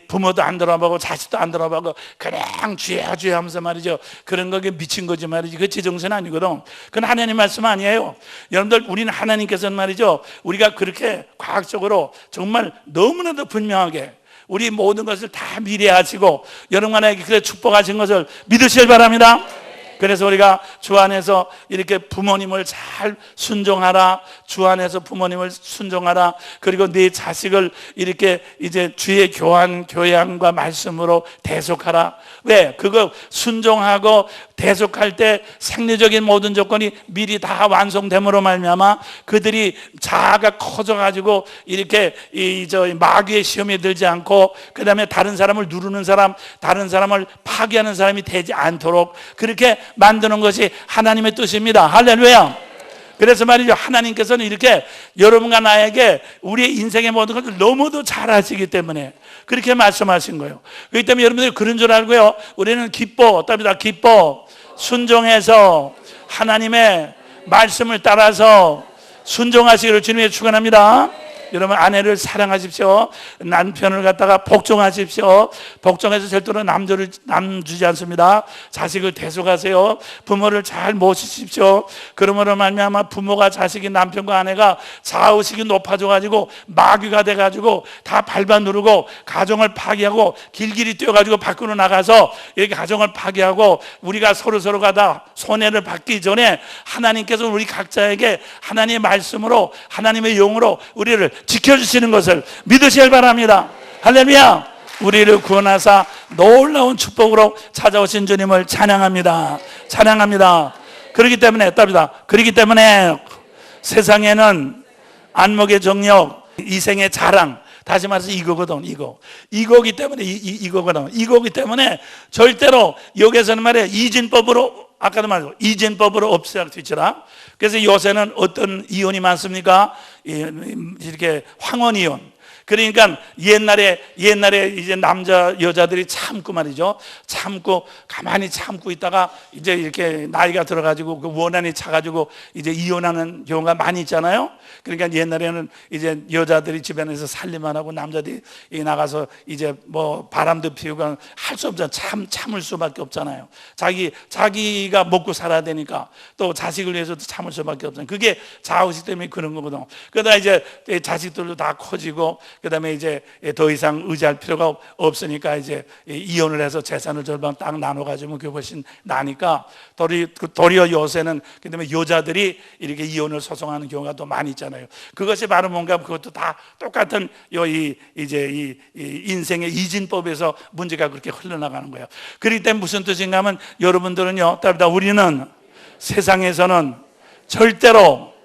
부모도 안 돌아보고 자식도 안 돌아보고 그냥 주야 주야 하면서 말이죠, 그런 거에 미친 거지 말이지. 그 제정신 아니거든. 그건 하나님 말씀 아니에요. 여러분들, 우리는 하나님께서는 말이죠, 우리가 그렇게 과학적으로 정말 너무나도 분명하게 우리 모든 것을 다 미래하시고 여러분에게 그래 축복하신 것을 믿으시길 바랍니다. 그래서 우리가 주 안에서 이렇게 부모님을 잘 순종하라, 주 안에서 부모님을 순종하라, 그리고 네 자식을 이렇게 이제 주의 교양과 말씀으로 대속하라. 왜? 그거 순종하고 대속할 때 생리적인 모든 조건이 미리 다 완성됨으로 말미암아 그들이 자아가 커져가지고 이렇게 마귀의 시험에 들지 않고, 그 다음에 다른 사람을 누르는 사람, 다른 사람을 파괴하는 사람이 되지 않도록 그렇게 만드는 것이 하나님의 뜻입니다. 할렐루야. 그래서 말이죠, 하나님께서는 이렇게 여러분과 나에게 우리의 인생의 모든 것을 너무도 잘 아시기 때문에 그렇게 말씀하신 거예요. 그렇기 때문에 여러분들이 그런 줄 알고요, 우리는 기뻐 순종해서 하나님의 말씀을 따라서 순종하시기를 주님의 축원합니다. 여러분, 아내를 사랑하십시오. 남편을 갖다가 복종하십시오. 복종해서 절대로 남 주지 않습니다. 자식을 대속하세요. 부모를 잘 모시십시오. 그러므로 말미암아 부모가, 자식이, 남편과 아내가 좌우식이 높아져가지고 마귀가 돼가지고 다 밟아 누르고 가정을 파괴하고 길길이 뛰어가지고 밖으로 나가서 이렇게 가정을 파괴하고 우리가 서로가 다 손해를 받기 전에 하나님께서 우리 각자에게 하나님의 말씀으로, 하나님의 영으로 우리를 지켜주시는 것을 믿으시길 바랍니다. 할렐루야. 우리를 구원하사 놀라운 축복으로 찾아오신 주님을 찬양합니다. 그렇기 때문에 세상에는 안목의 정욕, 이생의 자랑, 다시 말해서 이거기 때문에 절대로 여기서는 말이에요, 이진법으로, 아까도 말했고 이진법으로 없애라 뒤쳐라. 그래서 요새는 어떤 이혼이 많습니까? 이렇게 황혼이혼. 그러니까 옛날에 이제 남자 여자들이 참고 말이죠, 가만히 참고 있다가 이제 이렇게 나이가 들어가지고 그 원한이 차가지고 이제 이혼하는 경우가 많이 있잖아요. 그러니까 옛날에는 이제 여자들이 집안에서 살림만 하고 남자들이 나가서 이제 뭐 바람도 피우고 할 수 없잖아요. 참을 수밖에 없잖아요. 자기가 먹고 살아야 되니까, 또 자식을 위해서도 참을 수밖에 없잖아요. 그게 자의식 때문에 그런 거거든. 그러다 이제 자식들도 다 커지고 그 다음에 이제 더 이상 의지할 필요가 없으니까 이제 이혼을 해서 재산을 절반 딱 나눠가지고 그게 훨씬 나니까 도리어 요새는 그 다음에 여자들이 이렇게 이혼을 소송하는 경우가 또 많이 있잖아요. 그것이 바로 뭔가 그것도 다 똑같은 이 인생의 이진법에서 문제가 그렇게 흘러나가는 거예요. 그렇기 때문에 무슨 뜻인가 하면 여러분들은요, 우리는 세상에서는 절대로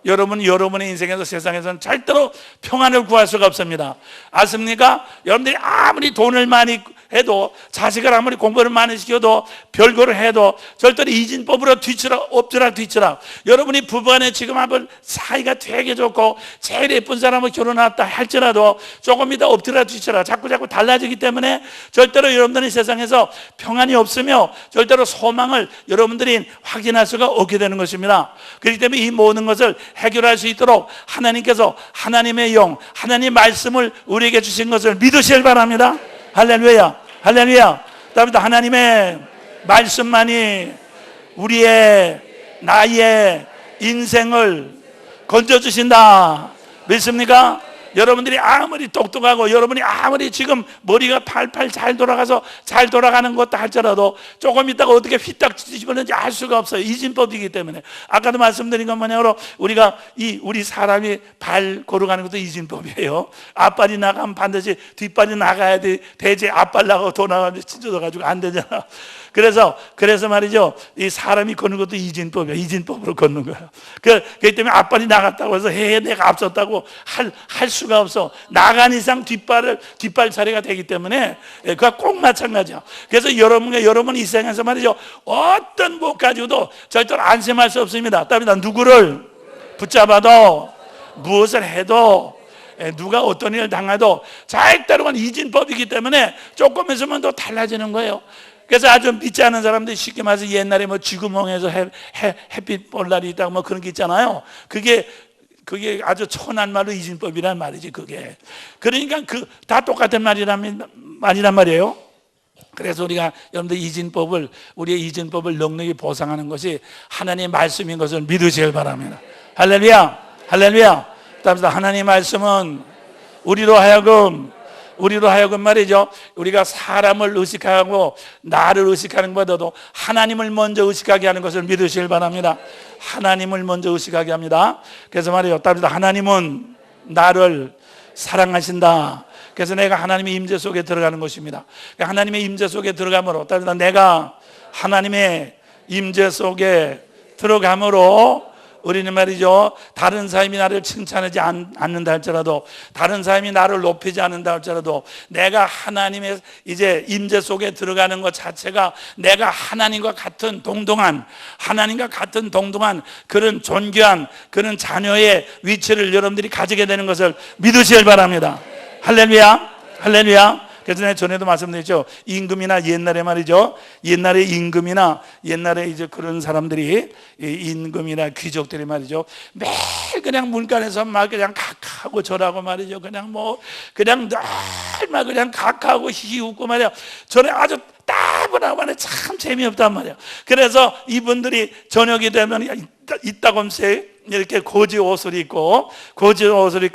여러분의 인생에서 세상에서는 절대로 평안을 구할 수가 없습니다. 아십니까? 여러분들이 아무리 돈을 많이 해도, 자식을 아무리 공부를 많이 시켜도, 별거를 해도 절대로 이진법으로 엎드락 뒤치락. 여러분이 부부간에 지금 한번 사이가 되게 좋고 제일 예쁜 사람을 결혼했다 할지라도 조금 이따 엎드락 뒤치락 자꾸 달라지기 때문에 절대로 여러분들이 세상에서 평안이 없으며 절대로 소망을 여러분들이 확인할 수가 없게 되는 것입니다. 그렇기 때문에 이 모든 것을 해결할 수 있도록 하나님께서 하나님의 영, 하나님의 말씀을 우리에게 주신 것을 믿으시길 바랍니다. 할렐루야. 하나님의 말씀만이 나의 인생을 건져주신다. 믿습니까? 여러분들이 아무리 똑똑하고 여러분이 아무리 지금 머리가 팔팔 잘 돌아가는 것도 할지라도 조금 있다가 어떻게 휘딱 뒤집었는지 알 수가 없어요. 이진법이기 때문에. 아까도 말씀드린 건 뭐냐면 우리 사람이 발 걸어가는 것도 이진법이에요. 앞발이 나가면 반드시 뒷발이 나가야 되지. 앞발 나가고 더 나가면 찢어져가지고 안 되잖아. 그래서 말이죠, 이 사람이 걷는 것도 이진법이야. 이진법으로 걷는 거야. 그렇기 때문에 앞발이 나갔다고 해서 내가 앞섰다고 할 수가 없어. 나간 이상 뒷발 차례가 되기 때문에 그가 꼭 마찬가지야. 그래서 여러분 인생에서 말이죠, 어떤 못 가지고도 절대로 안심할 수 없습니다. 누구를 붙잡아도 무엇을 해도 누가 어떤 일을 당해도 절대로는 이진법이기 때문에 조금 있으면 또 달라지는 거예요. 그래서 아주 믿지 않는 사람들이 쉽게 말해서 옛날에 뭐 쥐구멍에서 햇빛 볼 날이 있다고 뭐 그런 게 있잖아요. 그게 아주 천한 말로 이진법이란 말이지, 그게. 그러니까 다 똑같은 말이란 말이에요. 그래서 우리가 여러분들 우리의 이진법을 넉넉히 보상하는 것이 하나님의 말씀인 것을 믿으시길 바랍니다. 할렐루야, 할렐루야. 따라서 하나님의 말씀은 우리로 하여금 말이죠, 우리가 사람을 의식하고 나를 의식하는 것보다도 하나님을 먼저 의식하게 하는 것을 믿으시길 바랍니다. 하나님을 먼저 의식하게 합니다. 그래서 말이죠, 따라서 하나님은 나를 사랑하신다. 그래서 내가 하나님의 임재 속에 들어가는 것입니다. 하나님의 임재 속에 들어감으로, 따라서 내가 하나님의 임재 속에 들어감으로 우리는 말이죠, 다른 사람이 나를 칭찬하지 않는다 할지라도, 다른 사람이 나를 높이지 않는다 할지라도, 내가 하나님의 이제 임재 속에 들어가는 것 자체가 내가 하나님과 같은 동등한 그런 존귀한 그런 자녀의 위치를 여러분들이 가지게 되는 것을 믿으시길 바랍니다. 할렐루야, 할렐루야. 그래서 내가 전에도 말씀드렸죠. 임금이나 옛날에 말이죠, 옛날에 임금이나 옛날에 이제 그런 사람들이, 임금이나 귀족들이 말이죠, 매일 그냥 문간에서 막 그냥 각하고 절하고 말이죠, 그냥 늘 막 그냥 각하고 히웃고 말이야. 전에 아주 따분하고 말이야, 참 재미없단 말이야. 그래서 이분들이 저녁이 되면 이따금씩 이렇게 고지 옷을 입고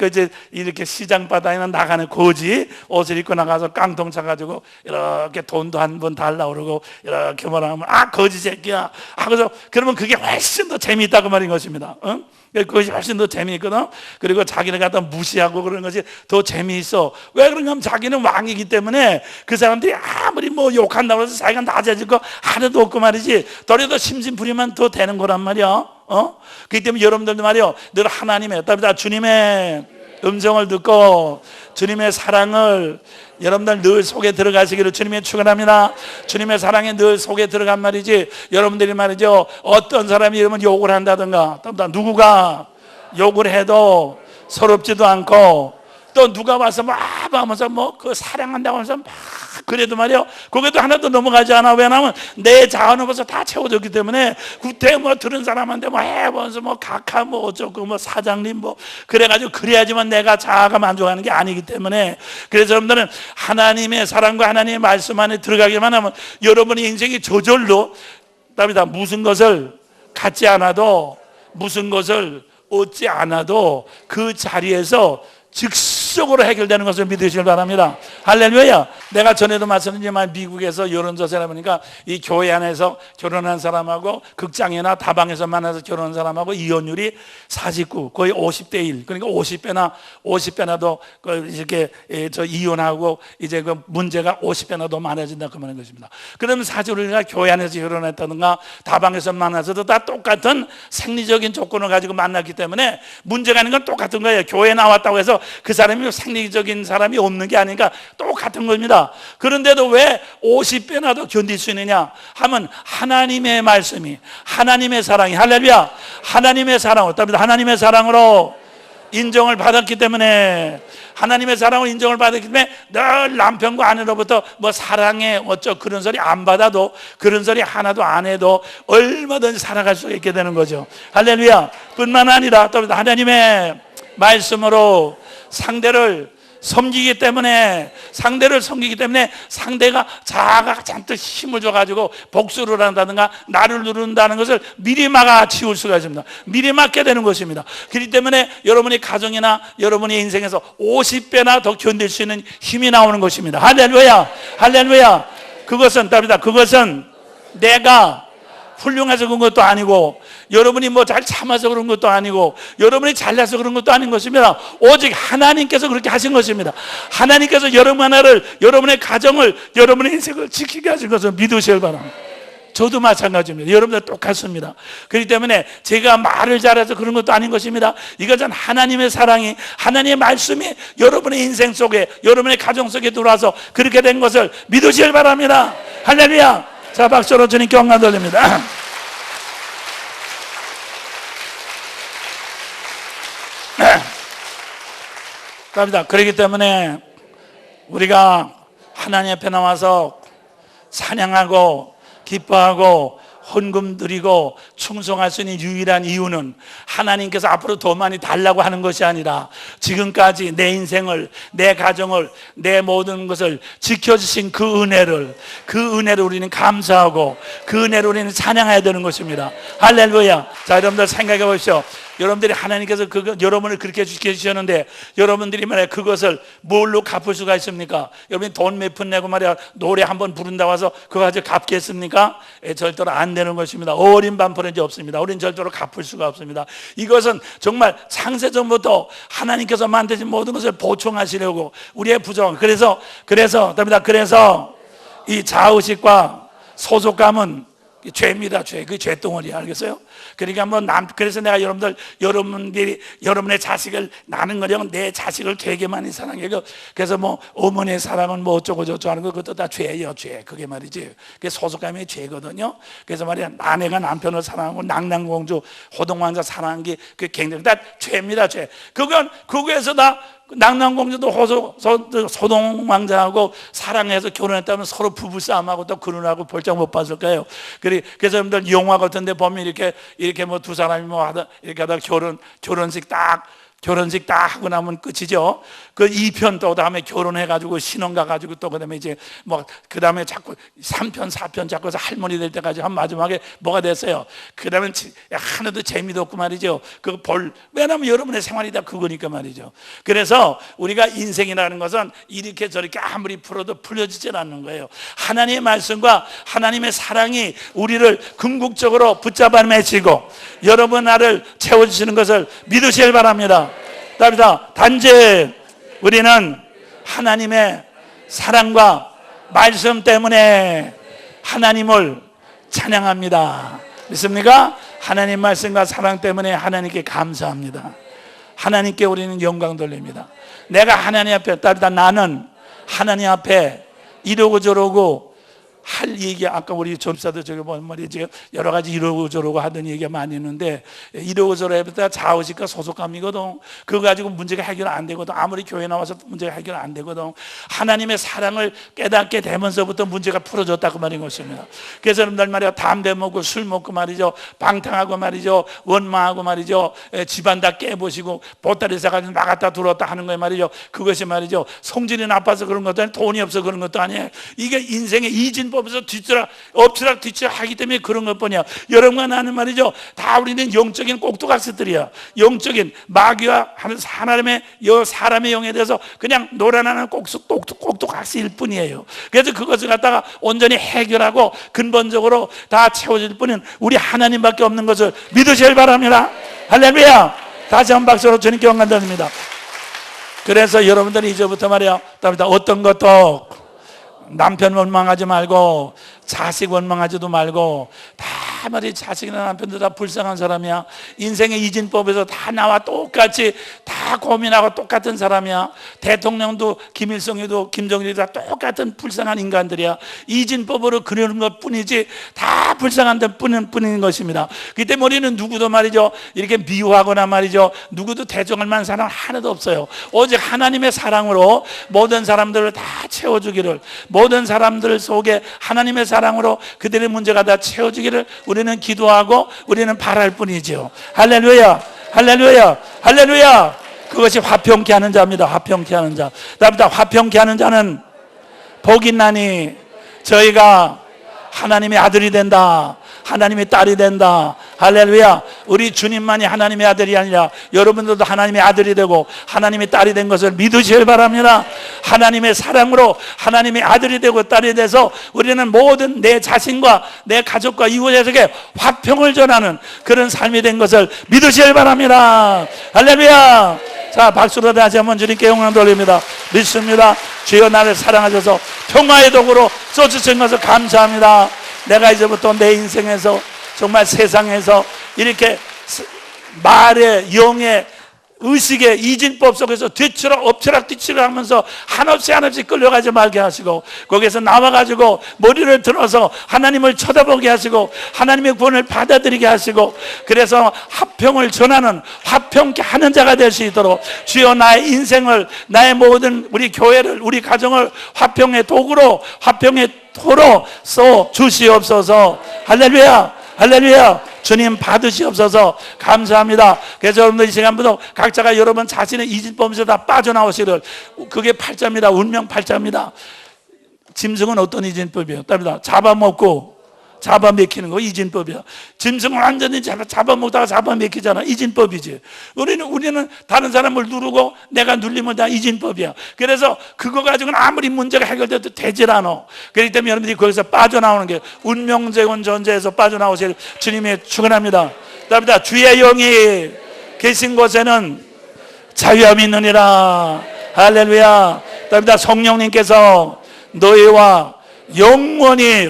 이제 이렇게 시장 바다에는 나가는 고지 옷을 입고 나가서 깡통 차가지고 이렇게 돈도 한 번 달라 그러고 이렇게 뭐라 하면 거지 새끼야. 그래서 그러면 그게 훨씬 더 재미있다고 말인 것입니다. 응? 그것이 훨씬 더 재미있거든. 그리고 자기를 갖다 무시하고 그러는 것이 더 재미있어. 왜 그런가 하면 자기는 왕이기 때문에 그 사람들이 아무리 뭐 욕한다고 해서 자기가 낮아질 거 하나도 없고 말이지, 더라도 심심풀이만 더 되는 거란 말이야. 그렇기 때문에 여러분들도 말이요, 늘 하나님의, 주님의 음성을 듣고 주님의 사랑을 여러분들 늘 속에 들어가시기를 주님의 축원합니다. 주님의 사랑에 늘 속에 들어간 말이지, 여러분들이 말이죠, 어떤 사람이 여러분 욕을 한다든가, 누구가 욕을 해도 서럽지도 않고, 또 누가 와서 막 하면서 그 사랑한다고 하면서 막 그래도 말이요, 거기도 하나도 넘어가지 않아. 왜냐하면 내 자원을 벌써 다 채워졌기 때문에, 그때 들은 사람한테 해보면서 각하 어쩌고 사장님 그래가지고 그래야지만 내가 자아가 만족하는 게 아니기 때문에, 그래서 여러분들은 하나님의 사랑과 하나님의 말씀 안에 들어가기만 하면 여러분의 인생이 저절로 답니다. 무슨 것을 갖지 않아도, 무슨 것을 얻지 않아도 그 자리에서 즉석으로 해결되는 것을 믿으시길 바랍니다. 할렐루야. 내가 전에도 말씀드렸지만 미국에서 여론조사를 해보니까 이 교회 안에서 결혼한 사람하고 극장이나 다방에서 만나서 결혼한 사람하고 이혼율이 49, 거의 50대 1. 그러니까 50배나도 이렇게 이혼하고 이제 그 문제가 50배나 더 많아진다 그 말인 것입니다. 그러면 사실 우리가 교회 안에서 결혼했다든가 다방에서 만나서도 다 똑같은 생리적인 조건을 가지고 만났기 때문에 문제가 있는 건 똑같은 거예요. 교회에 나왔다고 해서 그 사람이 생리적인 사람이 없는 게 아니니까 똑같은 겁니다. 그런데도 왜 50배나 더 견딜 수 있느냐 하면 하나님의 말씀이, 하나님의 사랑이, 할렐루야, 하나님의 사랑으로, 하나님의 사랑으로 인정을 받았기 때문에, 하나님의 사랑을 인정을 받았기 때문에 늘 남편과 아내로부터 사랑해 어쩌 그런 소리 안 받아도, 그런 소리 하나도 안 해도 얼마든지 살아갈 수 있게 되는 거죠. 할렐루야. 뿐만 아니라 또 하나님의 말씀으로 상대를 섬기기 때문에, 상대가 자아가 잔뜩 힘을 줘가지고 복수를 한다든가 나를 누른다는 것을 미리 막아 치울 수가 있습니다. 미리 막게 되는 것입니다. 그렇기 때문에 여러분의 가정이나 여러분의 인생에서 50배나 더 견딜 수 있는 힘이 나오는 것입니다. 할렐루야, 할렐루야. 그것은 내가 훌륭해서 그런 것도 아니고, 여러분이 잘 참아서 그런 것도 아니고, 여러분이 잘나서 그런 것도 아닌 것입니다. 오직 하나님께서 그렇게 하신 것입니다. 하나님께서 여러분 하나를, 여러분의 가정을, 여러분의 인생을 지키게 하신 것을 믿으셔야 바랍니다. 저도 마찬가지입니다. 여러분들 똑같습니다. 그렇기 때문에 제가 말을 잘해서 그런 것도 아닌 것입니다. 이것은 하나님의 사랑이, 하나님의 말씀이 여러분의 인생 속에, 여러분의 가정 속에 들어와서 그렇게 된 것을 믿으시길 바랍니다. 할렐루야. 자, 박수로 주님께 영광 돌립니다. 답니다. 그렇기 때문에 우리가 하나님 앞에 나와서 찬양하고 기뻐하고 헌금 드리고 충성할 수 있는 유일한 이유는 하나님께서 앞으로 더 많이 달라고 하는 것이 아니라 지금까지 내 인생을, 내 가정을, 내 모든 것을 지켜주신 그 은혜를 우리는 감사하고 그 은혜를 우리는 찬양해야 되는 것입니다. 할렐루야. 자, 여러분들 생각해 보십시오. 여러분들이 하나님께서 여러분을 그렇게 지켜주셨는데 여러분들이 말이야 그것을 뭘로 갚을 수가 있습니까? 여러분이 돈 몇 푼 내고 말이야 노래 한번 부른다고 해서 그거 가지고 갚겠습니까? 절대로 안 되는 것입니다. 어린 반포렌지 없습니다. 우리는 절대로 갚을 수가 없습니다. 이것은 정말 창세전부터 하나님께서 만드신 모든 것을 보충하시려고 우리의 부정. 그래서 이 자의식과 소속감은 죄입니다. 그 죄덩어리야. 알겠어요? 그러니까 그래서 내가 여러분들이 여러분의 자식을 나는 거령 내 자식을 되게 많이 사랑해. 그래서 어머니의 사랑은 어쩌고 저쩌고 하는 거 그것도 다 죄예요. 죄. 그게 말이지. 그게 소속감이 죄거든요. 그래서 말이야 아내가 남편을 사랑하고 낭랑공주 호동왕자 사랑한 게 그 굉장히 다 죄입니다. 죄. 그거에서 다 낭랑공주도 소동왕자하고 사랑해서 결혼했다면 서로 부부싸움하고 또 결혼하고 벌짝 못 봤을까요? 그래서 여러분들 영화 같은 데 보면 이렇게 두 사람이 이렇게 하다가 결혼식 딱 하고 나면 끝이죠. 그 2편 또 다음에 결혼해가지고 신혼 가가지고 또 그다음에 이제 그 다음에 자꾸 3편 4편 자꾸 해서 할머니 될 때까지 한 마지막에 뭐가 됐어요. 그 다음에 하나도 재미도 없고 말이죠. 왜냐하면 여러분의 생활이 다 그거니까 말이죠. 그래서 우리가 인생이라는 것은 이렇게 저렇게 아무리 풀어도 풀려지질 않는 거예요. 하나님의 말씀과 하나님의 사랑이 우리를 궁극적으로 붙잡아 매치고 여러분 나를 채워주시는 것을 믿으시길 바랍니다. 단지 우리는 하나님의 사랑과 말씀 때문에 하나님을 찬양합니다. 믿습니까? 하나님 말씀과 사랑 때문에 하나님께 감사합니다. 하나님께 우리는 영광 돌립니다. 내가 하나님 앞에 나는 하나님 앞에 이러고 저러고 할 얘기 아까 우리 전사도 저기 말이지 여러 가지 이러고 저러고 하던 얘기가 많이 있는데 이러고 저러고 해보다 자의식과 소속감이거든. 그거 가지고 문제가 해결 안 되거든. 아무리 교회 나와서 문제가 해결 안 되거든. 하나님의 사랑을 깨닫게 되면서부터 문제가 풀어졌다고 말인 것입니다. 그래서 여러분들 말이야 담배 먹고 술 먹고 말이죠 방탕하고 말이죠 원망하고 말이죠 집안 다 깨보시고 보따리 싸가지고 나갔다 들어왔다 하는 거예요 말이죠. 그것이 말이죠 성질이 나빠서 그런 것도 아니고 돈이 없어 그런 것도 아니에요. 이게 인생의 이진 법에서 엎치락 뒤치락 하기 때문에 그런 것뿐이야. 여러분과 나는 말이죠 다 우리는 영적인 꼭두각시들이야. 영적인 마귀와 하나님의 사람의 영에 대해서 그냥 놀아나는 꼭두각시일 뿐이에요. 그래서 그것을 갖다가 온전히 해결하고 근본적으로 다 채워질 뿐인 우리 하나님밖에 없는 것을 믿으시길 바랍니다. 할렐루야. 다시 한 박수로 주님께 영광 드립니다. 그래서 여러분들이 이제부터 말이야 어떤 것도 남편 원망하지 말고 자식 원망하지도 말고 다 말이 자식이나 남편도 다 불쌍한 사람이야. 인생의 이진법에서 다 나와 똑같이 다 고민하고 똑같은 사람이야. 대통령도 김일성이도 김정일이도 다 똑같은 불쌍한 인간들이야. 이진법으로 그리는 것 뿐이지 다 불쌍한 뿐인 것입니다. 그렇기 때문에 우리는 누구도 말이죠 이렇게 미워하거나 말이죠 누구도 대적할 만한 사람 하나도 없어요. 오직 하나님의 사랑으로 모든 사람들을 다 채워주기를 모든 사람들 속에 하나님의 사랑으로 그들의 문제가 다 채워지기를 우리는 기도하고 우리는 바랄 뿐이죠. 할렐루야. 할렐루야. 할렐루야. 그것이 화평케 하는 자입니다. 화평케 하는 자. 화평케 하는 자는 복이 있나니 저희가 하나님의 아들이 된다. 하나님의 딸이 된다. 할렐루야. 우리 주님만이 하나님의 아들이 아니라 여러분들도 하나님의 아들이 되고 하나님의 딸이 된 것을 믿으시길 바랍니다. 하나님의 사랑으로 하나님의 아들이 되고 딸이 돼서 우리는 모든 내 자신과 내 가족과 이웃에게 화평을 전하는 그런 삶이 된 것을 믿으시길 바랍니다. 할렐루야. 자, 박수로 다시 한번 주님께 영광 돌립니다. 믿습니다. 주여 나를 사랑하셔서 평화의 도구로 써주신 것을 감사합니다. 내가 이제부터 내 인생에서 정말 세상에서 이렇게 말의 영의 의식의 이진법 속에서 엎치락 뒤치락 하면서 한없이 끌려가지 말게 하시고, 거기에서 나와가지고 머리를 들어서 하나님을 쳐다보게 하시고 하나님의 구원을 받아들이게 하시고, 그래서 화평을 전하는, 화평케 하는 자가 될 수 있도록 주여 나의 인생을, 나의 모든 우리 교회를, 우리 가정을 화평의 도구로, 화평의 토로 써 주시옵소서. 할렐루야, 할렐루야. 주님 받으시옵소서. 감사합니다. 그래서 여러분들 이 시간부터 각자가 여러분 자신의 이진법에서 다 빠져나오시를, 그게 팔자입니다. 운명 팔자입니다. 짐승은 어떤 이진법이에요? 답니다. 잡아먹고 잡아먹히는 거 이진법이야. 짐승은 완전히 잡아먹다가 잡아먹히잖아. 이진법이지. 우리는 다른 사람을 누르고 내가 눌리면 다 이진법이야. 그래서 그거 가지고는 아무리 문제가 해결돼도 되질 않아. 그렇기 때문에 여러분들이 거기서 빠져나오는 게 운명재원 전제에서 빠져나오실 주님의 축원합니다. 답니다. 주의 영이 계신 곳에는 자유함이 있느니라. 할렐루야. 답니다. 성령님께서 너희와 영원히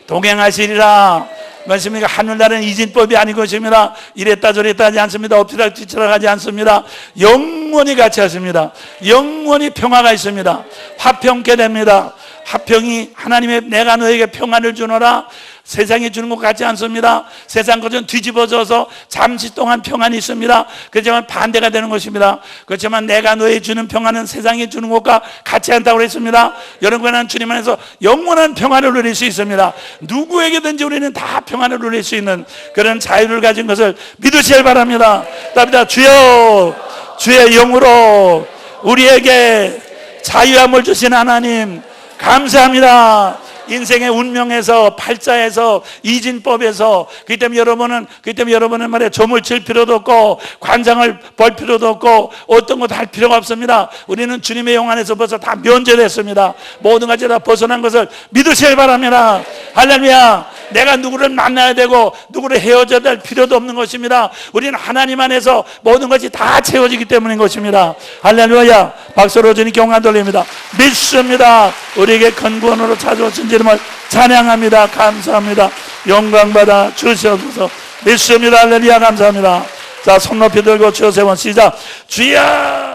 동행하시리라. 말씀입니까? 하늘나라는 이진법이 아닌 것입니다. 이랬다 저랬다 하지 않습니다. 엎치락 뒤치락 하지 않습니다. 영원히 같이 하십니다. 영원히 평화가 있습니다. 화평케 됩니다. 화평이 하나님의 내가 너에게 평안을 주노라. 세상이 주는 것 같지 않습니다. 세상 것은 뒤집어져서 잠시 동안 평안이 있습니다. 그렇지만 반대가 되는 것입니다. 그렇지만 내가 너에게 주는 평안은 세상이 주는 것과 같지 않다고 그랬습니다. 여러분은 주님 안에서 영원한 평안을 누릴 수 있습니다. 누구에게든지 우리는 다 평안을 누릴 수 있는 그런 자유를 가진 것을 믿으시길 바랍니다. 답니다. 주여, 주의 영으로 우리에게 자유함을 주신 하나님 감사합니다. 인생의 운명에서, 팔자에서, 이진법에서, 그렇기 때문에 여러분은 말이야 점을 칠 필요도 없고 관장을 벌 필요도 없고 어떤 것도 할 필요가 없습니다. 우리는 주님의 영 안에서 벌써 다 면제됐습니다. 모든 가지 다 벗어난 것을 믿으시길 바랍니다. 할렐루야. 내가 누구를 만나야 되고 누구를 헤어져야 될 필요도 없는 것입니다. 우리는 하나님 안에서 모든 것이 다 채워지기 때문인 것입니다. 할렐루야. 박수로 주님께 영광 돌립니다. 믿습니다. 우리에게 큰 구원으로 찾아오신 주님을 찬양합니다. 감사합니다. 영광 받아 주시옵소서. 믿습니다. 할렐루야. 감사합니다. 자, 손 높이 들고 주여 세 번 시작. 주여.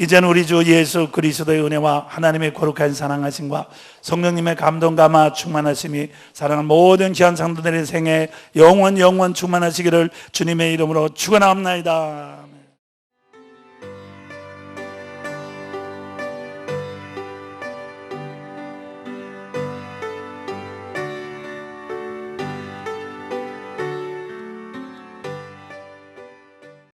이제는 우리 주 예수 그리스도의 은혜와 하나님의 거룩한 사랑하심과 성령님의 감동 감화 충만하심이 사랑하는 모든 귀한 성도들의 생에 영원 충만하시기를 주님의 이름으로 축원합니다.